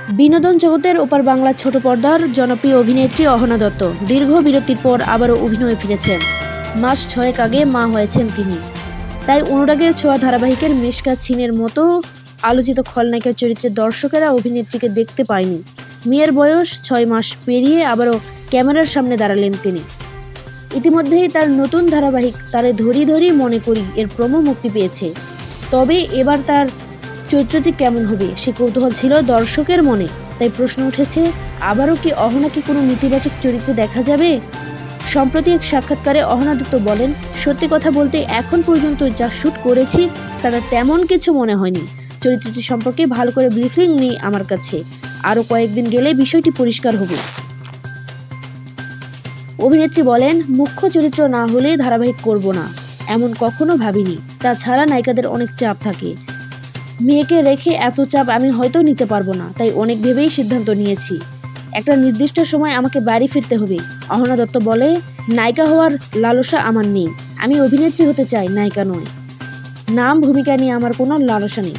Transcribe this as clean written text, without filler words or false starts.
বিনোদন জগতের ওপার বাংলার ছোট পর্দার জনপ্রিয় অভিনেত্রী অহনা দত্ত দীর্ঘ বিরতির পর আবারও অভিনয়ে ফিরেছেন। মাস 6 আগে মা হয়েছেন তিনি। তাই অনুরাগের ছোঁয়া ধারাবাহিকের মিশকা ছিনের মতো আলোচিত খলনায়িকার চরিত্রে দর্শকেরা অভিনেত্রীকে দেখতে পায়নি। মেয়ের বয়স 6 মাস পেরিয়ে আবারও ক্যামেরার সামনে দাঁড়ালেন তিনি। ইতিমধ্যেই তার নতুন ধারাবাহিক তারে ধরি ধরি মনে করি এর প্রোমো মুক্তি পেয়েছে। তবে এবার তার চরিত্রটি কেমন হবে সে কৌতূহল ছিল দর্শকের মনে। তাই প্রশ্ন উঠেছে, আবারও কি অহনাকে কোনো নেতিবাচক চরিত্রে দেখা যাবে? সম্প্রতি এক সাক্ষাৎকারে অহনা দত্ত বলেন, সত্যি কথা বলতে এখন পর্যন্ত যা শ্যুট করেছি তাতে তেমন কিছু মনে হয়নি। চরিত্রটি সম্পর্কে ভালো করে ব্রিফিং নেই আমার কাছে। আরও কয়েকদিন গেলে বিষয়টি পরিষ্কার হবে। অভিনেত্রী বলেন, মুখ্য চরিত্র না হলে ধারাবাহিক করব না, এমন কখনো ভাবিনি। তাছাড়া নায়িকাদের অনেক চাপ থাকে, মেয়েকে রেখে এত চাপ আমি হয়তো নিতে পারবো না। তাই অনেক ভেবেই সিদ্ধান্ত নিয়েছি, একটা নির্দিষ্ট সময় আমাকে বাড়ি ফিরতে হবে। অহনা দত্ত বলে, নায়িকা হওয়ার লালসা আমার নেই, আমি অভিনেত্রী হতে চাই, নায়িকা নয়। নাম ভূমিকা নিয়ে আমার কোনো লালসা নেই।